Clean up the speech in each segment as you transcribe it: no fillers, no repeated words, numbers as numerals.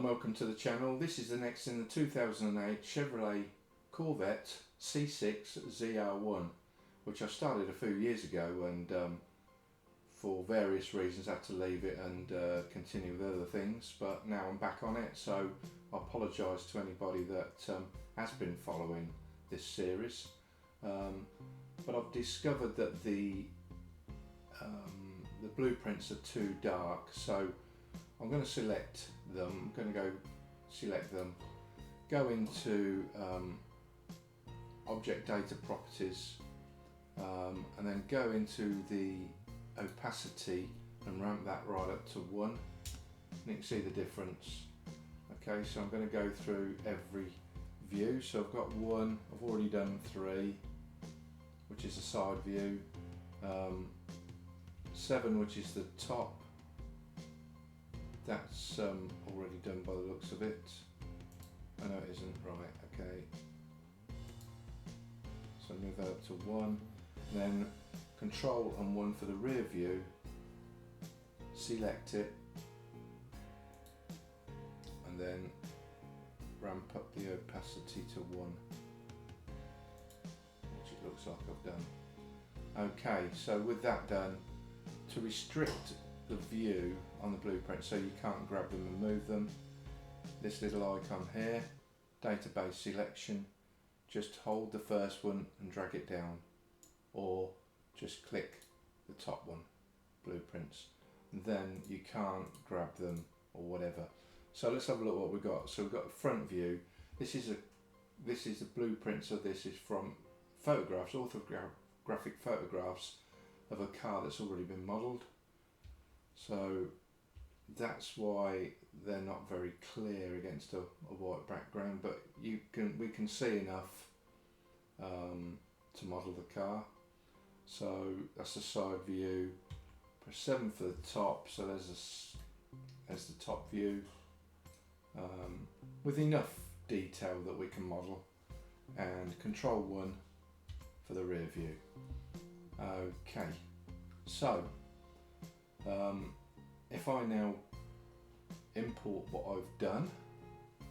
and welcome to the channel. This is the next in the 2008 Chevrolet Corvette C6 ZR1, which I started a few years ago and for various reasons had to leave it and continue with other things, but now I'm back on it, so I apologise to anybody that has been following this series. But I've discovered that the blueprints are too dark, so I'm going to select them. I'm going to go select them, go into object data properties, and then go into the opacity and ramp that right up to 1, and you can see the difference. Okay, so I'm going to go through every view. So I've got 1, I've already done 3, which is a side view, 7, which is the top. That's already done by the looks of it. Oh no, it isn't. Right, okay. So move that up to 1, and then Control and 1 for the rear view. Select it, and then ramp up the opacity to 1, which it looks like I've done. Okay, so with that done, to restrict the view on the blueprint so you can't grab them and move them, this little icon here, database selection, just hold the first one and drag it down, or just click the top one, blueprints, and then you can't grab them or whatever. So let's have a look what we've got. So we've got a front view. This is the blueprints of this is from photographs, orthographic photographs of a car that's already been modelled. So that's why they're not very clear against a white background, but we can see enough to model the car. So that's the side view. Press 7 for the top, so there's the top view with enough detail that we can model, and Control 1 for the rear view. Okay, so if I now import what I've done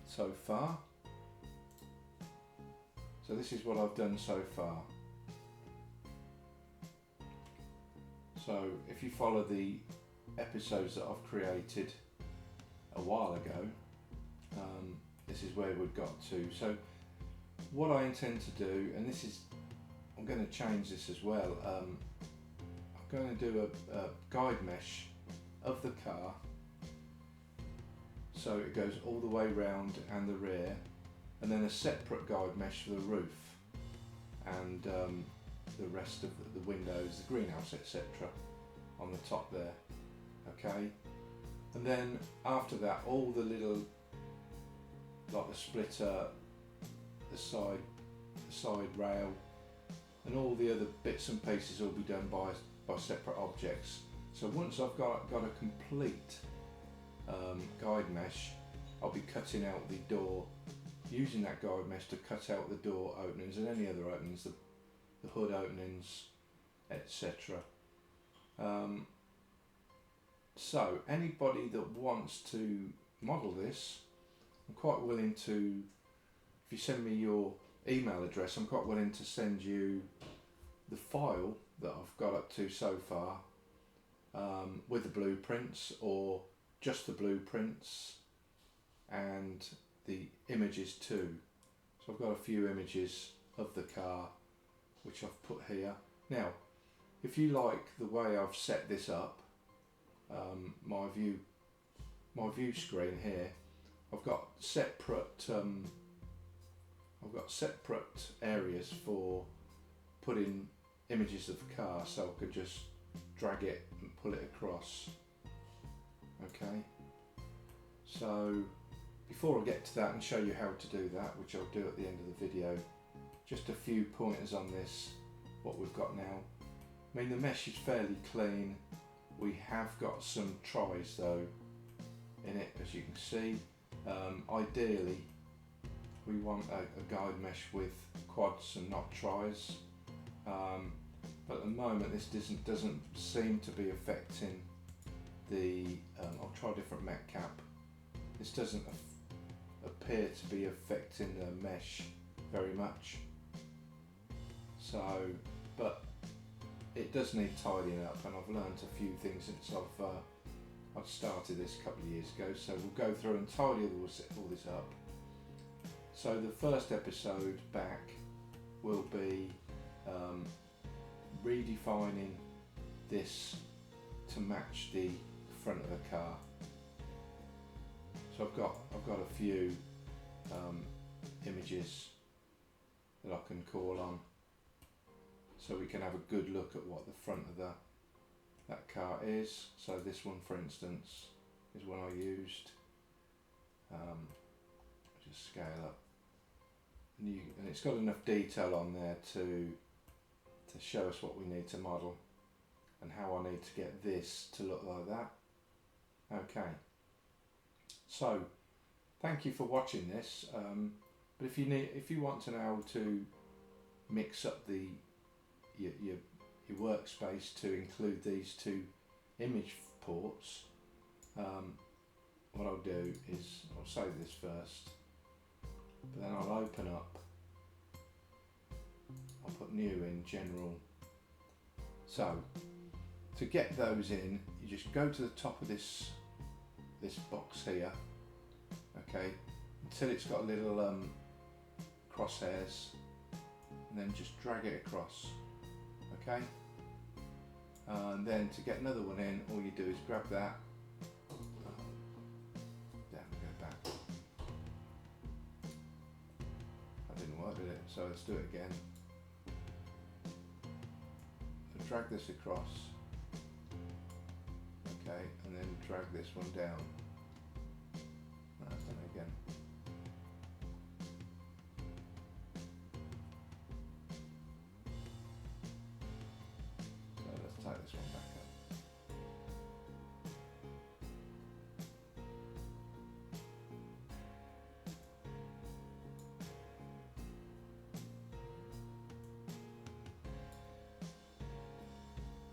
so far, so this is what I've done so far. So if you follow the episodes that I've created a while ago, this is where we've got to. So what I intend to do, and this is, I'm going to change this as well, I'm going to do a guide mesh of the car, so it goes all the way round and the rear, and then a separate guide mesh for the roof and the rest of the windows, the greenhouse, etc. on the top there. Okay, and then after that, all the little, like the splitter, the side rail, and all the other bits and pieces will be done by separate objects. So once I've got a complete guide mesh, I'll be cutting out the door, using that guide mesh to cut out the door openings and any other openings, the hood openings, etc. So anybody that wants to model this, I'm quite willing to, if you send me your email address, I'm quite willing to send you the file that I've got up to so far, with the blueprints, or just the blueprints and the images too. So I've got a few images of the car which I've put here. Now if you like the way I've set this up, my view screen here, I've got separate areas for putting images of the car, so I could just drag it and pull it across. Okay, so before I get to that and show you how to do that, which I'll do at the end of the video, just a few pointers on this, what we've got now. I mean, the mesh is fairly clean. We have got some tries though in it, as you can see. Ideally we want a guide mesh with quads and not tries, but at the moment this doesn't seem to be affecting the I'll try a different met cap. this doesn't appear to be affecting the mesh very much. So, but it does need tidying up, and I've learned a few things since I've started this a couple of years ago. So we'll go through and tidy all this up. So the first episode back will be redefining this to match the front of the car. So I've got a few images that I can call on, so we can have a good look at what the front of that car is. So this one, for instance, is one I used. Just scale up, and it's got enough detail on there to show us what we need to model and how I need to get this to look like that. Okay, so thank you for watching this. But if you want to know how to mix up your workspace to include these two image ports, what I'll do is I'll save this first, but then I'll open up, I'll put new in general. So to get those in, you just go to the top of this box here, okay, until it's got little crosshairs, and then just drag it across, okay. And then to get another one in, all you do is grab that, down, go back. That didn't work, did it? So let's do it again. So drag this across, okay, and then drag this one down. That's done it again. So let's take this one back up.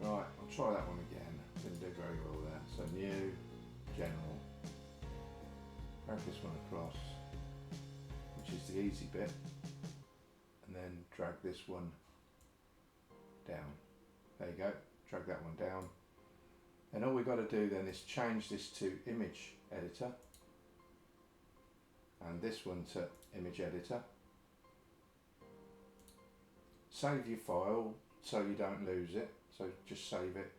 Right, I'll try that one again. Didn't do very well there. So new, general. Drag this one across, which is the easy bit, and then drag this one down. There you go, drag that one down. And all we've got to do then is change this to image editor, and this one to image editor. Save your file so you don't lose it, so just save it,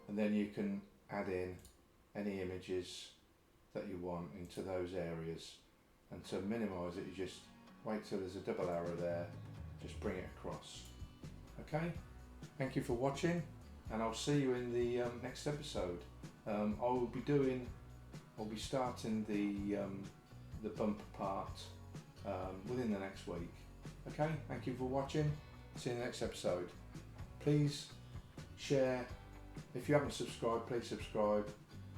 and then you can add in any images that you want into those areas. And to minimise it, you just wait till there's a double arrow there, just bring it across. Okay, thank you for watching, and I'll see you in the next episode. I'll be starting the bumper part within the next week. Okay, thank you for watching. See you in the next episode. Please share. If you haven't subscribed, please subscribe.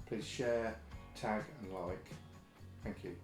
Please share, tag and like. Thank you.